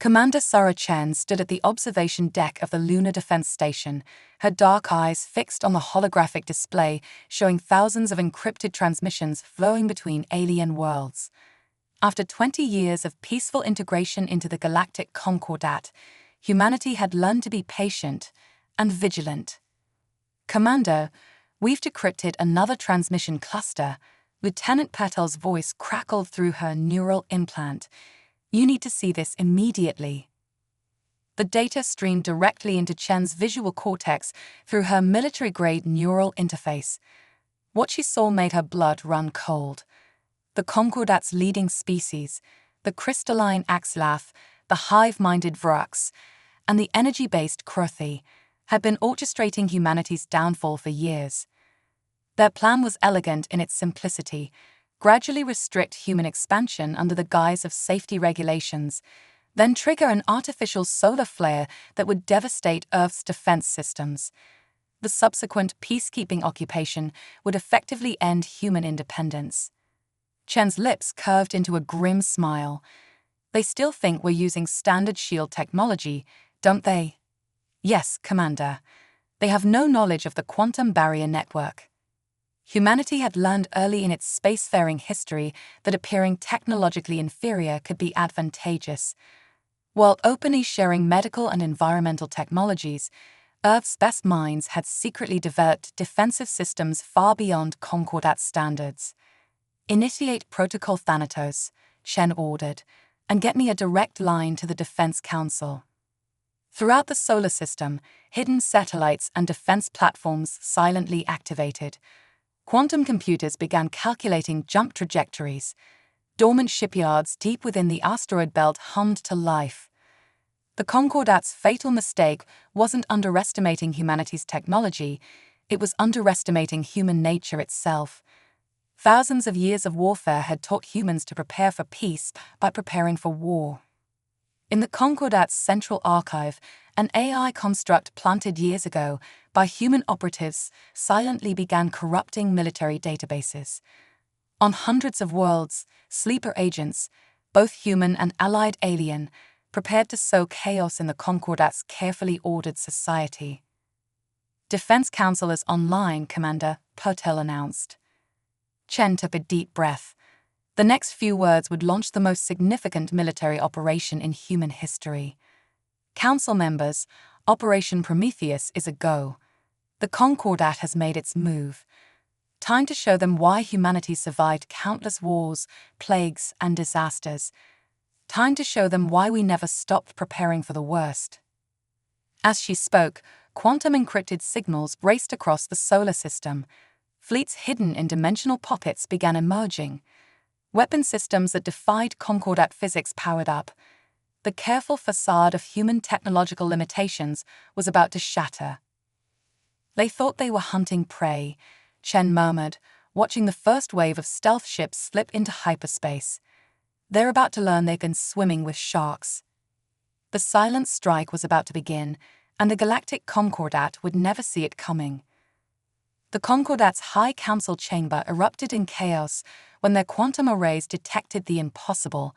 Commander Sarah Chen stood at the observation deck of the Lunar Defense Station, her dark eyes fixed on the holographic display showing thousands of encrypted transmissions flowing between alien worlds. After 20 years of peaceful integration into the Galactic Concordat, humanity had learned to be patient and vigilant. "Commander, we've decrypted another transmission cluster." Lieutenant Patel's voice crackled through her neural implant. "You need to see this immediately." The data streamed directly into Chen's visual cortex through her military-grade neural interface. What she saw made her blood run cold. The Concordat's leading species, the crystalline Axlath, the hive-minded Vrux, and the energy-based Krothy, had been orchestrating humanity's downfall for years. Their plan was elegant in its simplicity: gradually restrict human expansion under the guise of safety regulations, then trigger an artificial solar flare that would devastate Earth's defense systems. The subsequent peacekeeping occupation would effectively end human independence. Chen's lips curved into a grim smile. "They still think we're using standard shield technology, don't they?" "Yes, Commander. They have no knowledge of the quantum barrier network." Humanity had learned early in its spacefaring history that appearing technologically inferior could be advantageous. While openly sharing medical and environmental technologies, Earth's best minds had secretly developed defensive systems far beyond Concordat standards. "Initiate Protocol Thanatos," Chen ordered, "and get me a direct line to the Defense Council." Throughout the solar system, hidden satellites and defense platforms silently activated. Quantum computers began calculating jump trajectories. Dormant shipyards deep within the asteroid belt hummed to life. The Concordat's fatal mistake wasn't underestimating humanity's technology, it was underestimating human nature itself. Thousands of years of warfare had taught humans to prepare for peace by preparing for war. In the Concordat's central archive, an AI construct planted years ago by human operatives silently began corrupting military databases. On hundreds of worlds, sleeper agents, both human and allied alien, prepared to sow chaos in the Concordat's carefully ordered society. "Defense Council is online, Commander," Patel announced. Chen took a deep breath. The next few words would launch the most significant military operation in human history. "Council members, Operation Prometheus is a go. The Concordat has made its move. Time to show them why humanity survived countless wars, plagues, and disasters. Time to show them why we never stopped preparing for the worst." As she spoke, quantum-encrypted signals raced across the solar system. Fleets hidden in dimensional pockets began emerging. Weapon systems that defied Concordat physics powered up. The careful facade of human technological limitations was about to shatter. "They thought they were hunting prey," Chen murmured, watching the first wave of stealth ships slip into hyperspace. "They're about to learn they've been swimming with sharks." The silent strike was about to begin, and the Galactic Concordat would never see it coming. The Concordat's High Council chamber erupted in chaos when their quantum arrays detected the impossible: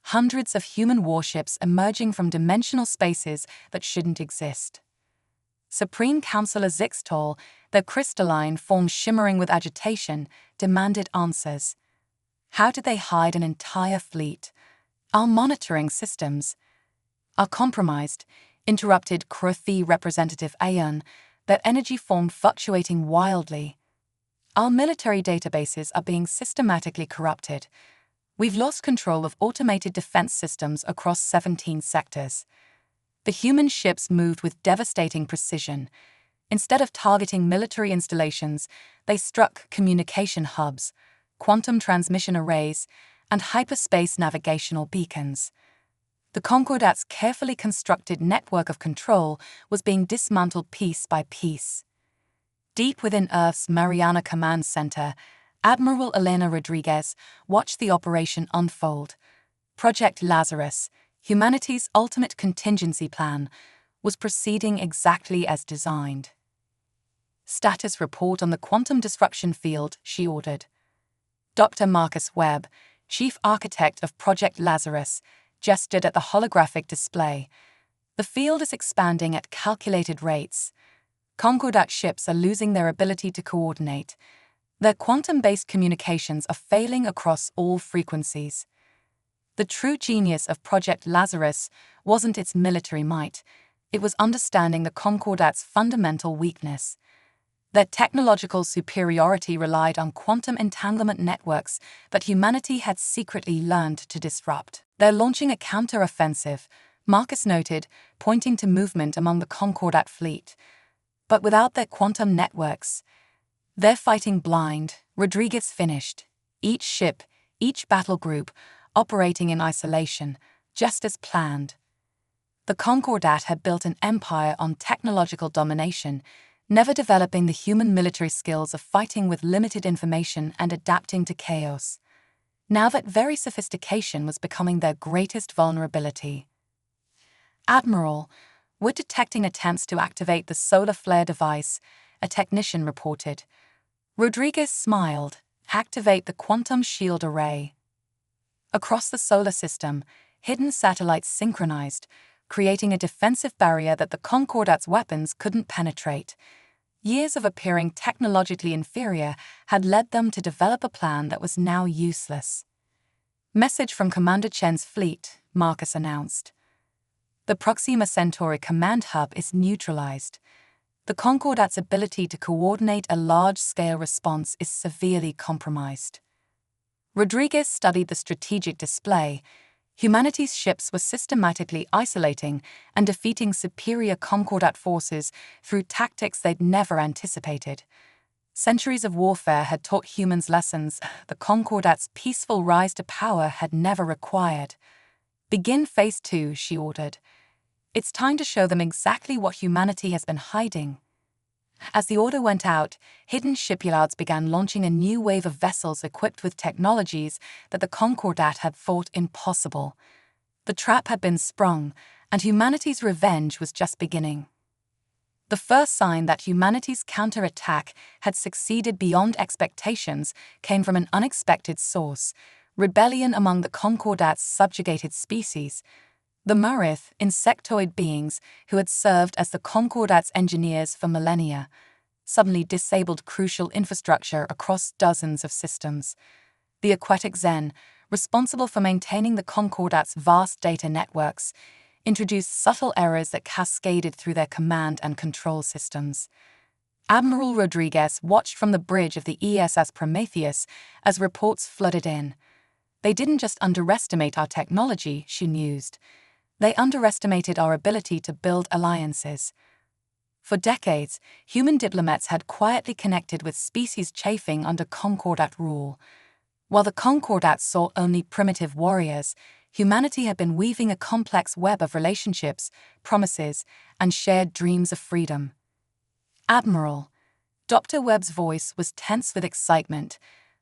hundreds of human warships emerging from dimensional spaces that shouldn't exist. Supreme Counselor Zixtol, their crystalline form shimmering with agitation, demanded answers. How did they hide an entire fleet? Our monitoring systems are compromised, interrupted Krothy Representative Aeon, their energy form fluctuating wildly. Our military databases are being systematically corrupted. We've lost control of automated defense systems across 17 sectors. The human ships moved with devastating precision. Instead of targeting military installations, they struck communication hubs, quantum transmission arrays, and hyperspace navigational beacons. The Concordat's carefully constructed network of control was being dismantled piece by piece. Deep within Earth's Mariana Command Center, Admiral Elena Rodriguez watched the operation unfold. Project Lazarus, humanity's ultimate contingency plan, was proceeding exactly as designed. "Status report on the quantum disruption field," she ordered. Dr. Marcus Webb, chief architect of Project Lazarus, gestured at the holographic display. The field is expanding at calculated rates. Concordat ships are losing their ability to coordinate. Their quantum-based communications are failing across all frequencies. The true genius of Project Lazarus wasn't its military might. It was understanding the Concordat's fundamental weakness. Their technological superiority relied on quantum entanglement networks that humanity had secretly learned to disrupt. They're launching a counter-offensive, Marcus noted, pointing to movement among the Concordat fleet. But without their quantum networks, they're fighting blind, Rodriguez finished. Each ship, each battle group, operating in isolation, just as planned. The Concordat had built an empire on technological domination, never developing the human military skills of fighting with limited information and adapting to chaos. Now that very sophistication was becoming their greatest vulnerability. "Admiral, we're detecting attempts to activate the solar flare device," a technician reported. Rodriguez smiled. "Activate the quantum shield array." Across the solar system, hidden satellites synchronized, creating a defensive barrier that the Concordat's weapons couldn't penetrate. Years of appearing technologically inferior had led them to develop a plan that was now useless. "Message from Commander Chen's fleet," Marcus announced. "The Proxima Centauri command hub is neutralized. The Concordat's ability to coordinate a large-scale response is severely compromised." Rodriguez studied the strategic display. Humanity's ships were systematically isolating and defeating superior Concordat forces through tactics they'd never anticipated. Centuries of warfare had taught humans lessons the Concordat's peaceful rise to power had never required. "Begin Phase 2, she ordered. "It's time to show them exactly what humanity has been hiding." As the order went out, hidden shipyards began launching a new wave of vessels equipped with technologies that the Concordat had thought impossible. The trap had been sprung, and humanity's revenge was just beginning. The first sign that humanity's counterattack had succeeded beyond expectations came from an unexpected source: rebellion among the Concordat's subjugated species. The Murith, insectoid beings who had served as the Concordat's engineers for millennia, suddenly disabled crucial infrastructure across dozens of systems. The aquatic Zen, responsible for maintaining the Concordat's vast data networks, introduced subtle errors that cascaded through their command and control systems. Admiral Rodriguez watched from the bridge of the ESS Prometheus as reports flooded in. "They didn't just underestimate our technology," she mused. "They underestimated our ability to build alliances." For decades, human diplomats had quietly connected with species chafing under Concordat rule. While the Concordat saw only primitive warriors, humanity had been weaving a complex web of relationships, promises, and shared dreams of freedom. "Admiral." Dr. Webb's voice was tense with excitement.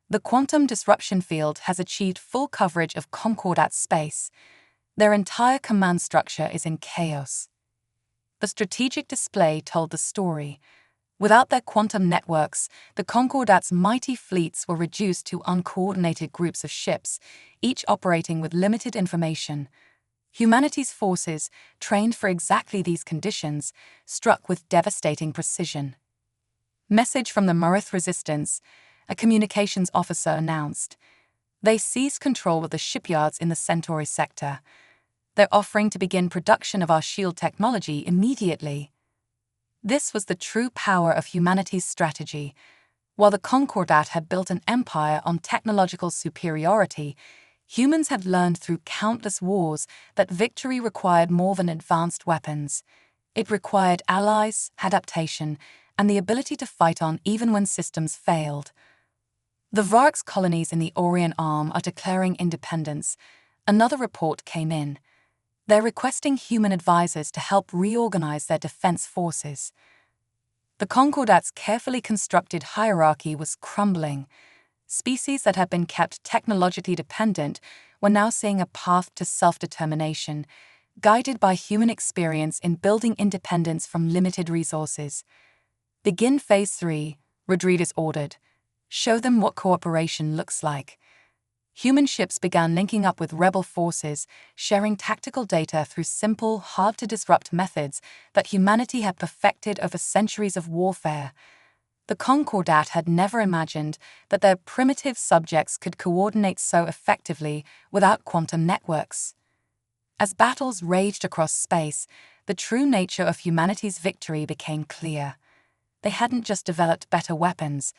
"The quantum disruption field has achieved full coverage of Concordat space. Their entire command structure is in chaos." The strategic display told the story. Without their quantum networks, the Concordat's mighty fleets were reduced to uncoordinated groups of ships, each operating with limited information. Humanity's forces, trained for exactly these conditions, struck with devastating precision. "Message from the Murith Resistance," a communications officer announced. "They seized control of the shipyards in the Centauri sector. They're offering to begin production of our shield technology immediately." This was the true power of humanity's strategy. While the Concordat had built an empire on technological superiority, humans had learned through countless wars that victory required more than advanced weapons. It required allies, adaptation, and the ability to fight on even when systems failed. The Vark's colonies in the Orient Arm are declaring independence. Another report came in. They're requesting human advisors to help reorganize their defense forces. The Concordat's carefully constructed hierarchy was crumbling. Species that had been kept technologically dependent were now seeing a path to self-determination, guided by human experience in building independence from limited resources. "Begin Phase 3, Rodriguez ordered. "Show them what cooperation looks like." Human ships began linking up with rebel forces, sharing tactical data through simple, hard-to-disrupt methods that humanity had perfected over centuries of warfare. The Concordat had never imagined that their primitive subjects could coordinate so effectively without quantum networks. As battles raged across space, the true nature of humanity's victory became clear. They hadn't just developed better weapons,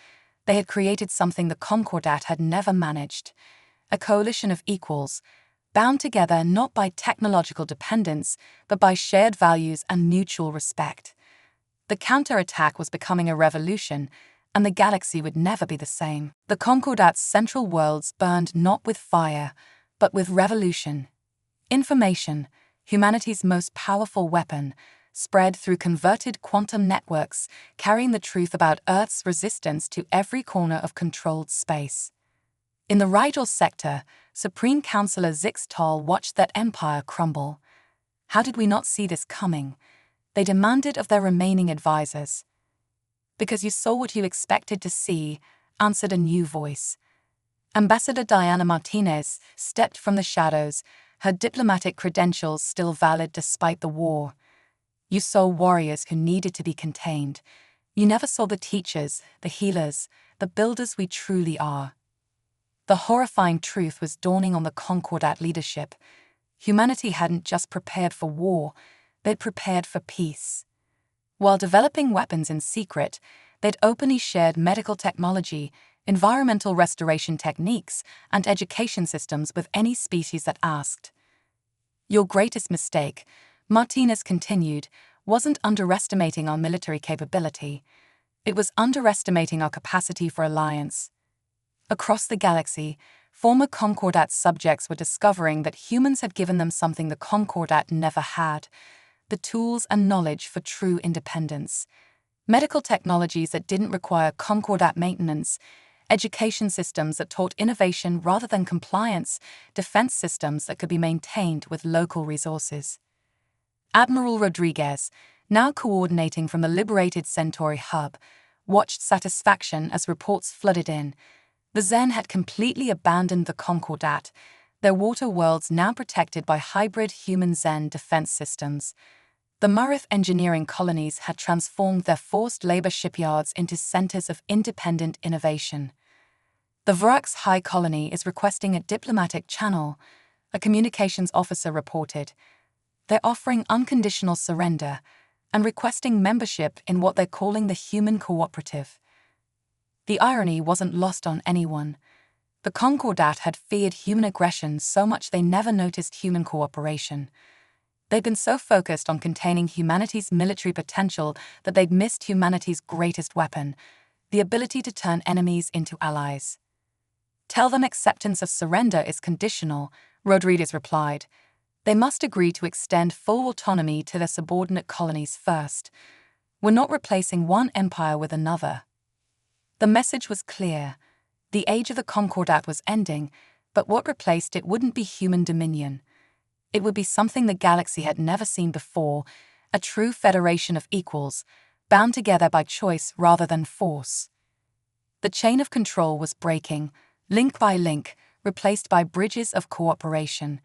they had created something the Concordat had never managed: a coalition of equals, bound together not by technological dependence, but by shared values and mutual respect. The counterattack was becoming a revolution, and the galaxy would never be the same. The Concordat's central worlds burned not with fire, but with revolution. Information, humanity's most powerful weapon, spread through converted quantum networks, carrying the truth about Earth's resistance to every corner of controlled space. In the Rigel sector, Supreme Counselor Zixtal watched that empire crumble. How did we not see this coming? They demanded of their remaining advisors. Because you saw what you expected to see, answered a new voice. Ambassador Diana Martinez stepped from the shadows, her diplomatic credentials still valid despite the war. You saw warriors who needed to be contained. You never saw the teachers, the healers, the builders we truly are. The horrifying truth was dawning on the Concordat leadership. Humanity hadn't just prepared for war, they'd prepared for peace. While developing weapons in secret, they'd openly shared medical technology, environmental restoration techniques, and education systems with any species that asked. Your greatest mistake, Martinez continued, wasn't underestimating our military capability. It was underestimating our capacity for alliance. Across the galaxy, former Concordat subjects were discovering that humans had given them something the Concordat never had: the tools and knowledge for true independence. Medical technologies that didn't require Concordat maintenance, education systems that taught innovation rather than compliance, defense systems that could be maintained with local resources. Admiral Rodriguez, now coordinating from the liberated Centauri hub, watched satisfaction as reports flooded in. The Zen had completely abandoned the Concordat, their water worlds now protected by hybrid human-Zen defense systems. The Murrith engineering colonies had transformed their forced labor shipyards into centers of independent innovation. The Vrax High Colony is requesting a diplomatic channel, a communications officer reported. They're offering unconditional surrender and requesting membership in what they're calling the Human Cooperative. The irony wasn't lost on anyone. The Concordat had feared human aggression so much they never noticed human cooperation. They'd been so focused on containing humanity's military potential that they'd missed humanity's greatest weapon, the ability to turn enemies into allies. Tell them acceptance of surrender is conditional, Rodriguez replied. They must agree to extend full autonomy to their subordinate colonies first. We're not replacing one empire with another. The message was clear. The age of the Concordat was ending, but what replaced it wouldn't be human dominion. It would be something the galaxy had never seen before, a true federation of equals, bound together by choice rather than force. The chain of control was breaking, link by link, replaced by bridges of cooperation.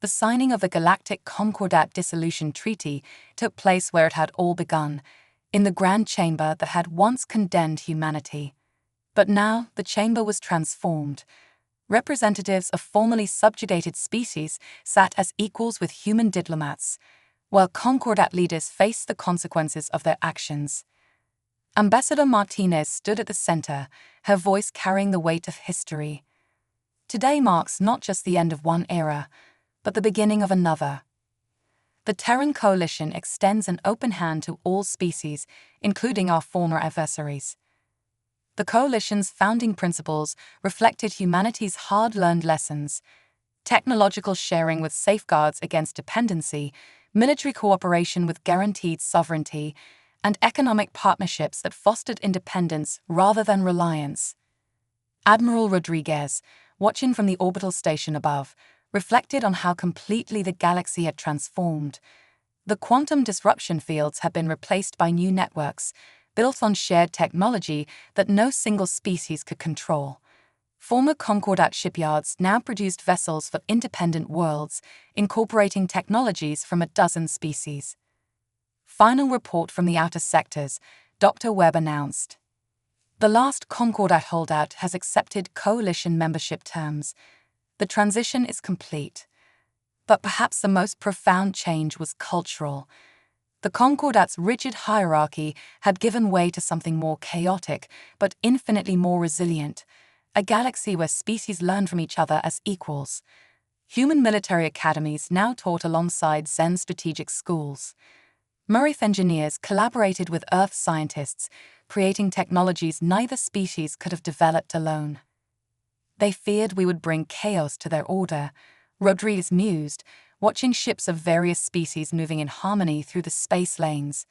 The signing of the Galactic Concordat Dissolution Treaty took place where it had all begun, in the Grand Chamber that had once condemned humanity. But now the chamber was transformed. Representatives of formerly subjugated species sat as equals with human diplomats, while Concordat leaders faced the consequences of their actions. Ambassador Martinez stood at the center, her voice carrying the weight of history. Today marks not just the end of one era, but the beginning of another. The Terran Coalition extends an open hand to all species, including our former adversaries. The Coalition's founding principles reflected humanity's hard-learned lessons: technological sharing with safeguards against dependency, military cooperation with guaranteed sovereignty, and economic partnerships that fostered independence rather than reliance. Admiral Rodriguez, watching from the orbital station above, reflected on how completely the galaxy had transformed. The quantum disruption fields had been replaced by new networks, built on shared technology that no single species could control. Former Concordat shipyards now produced vessels for independent worlds, incorporating technologies from a dozen species. Final report from the outer sectors, Dr. Webb announced. The last Concordat holdout has accepted coalition membership terms. The transition is complete. But perhaps the most profound change was cultural. The Concordat's rigid hierarchy had given way to something more chaotic, but infinitely more resilient, a galaxy where species learn from each other as equals. Human military academies now taught alongside Zen strategic schools. Murith engineers collaborated with Earth scientists, creating technologies neither species could have developed alone. They feared we would bring chaos to their order, Rodriguez mused, watching ships of various species moving in harmony through the space lanes.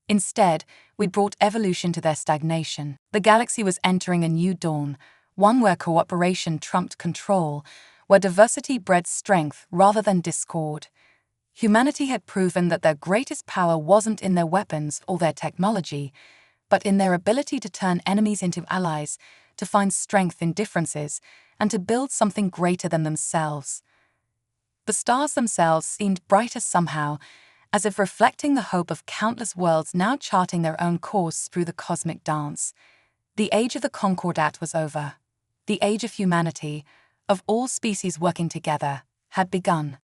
Instead, we brought evolution to their stagnation. The galaxy was entering a new dawn, one where cooperation trumped control, where diversity bred strength rather than discord. Humanity had proven that their greatest power wasn't in their weapons or their technology, but in their ability to turn enemies into allies, to find strength in differences, and to build something greater than themselves. The stars themselves seemed brighter somehow, as if reflecting the hope of countless worlds now charting their own course through the cosmic dance. The age of the Concordat was over. The age of humanity, of all species working together, had begun.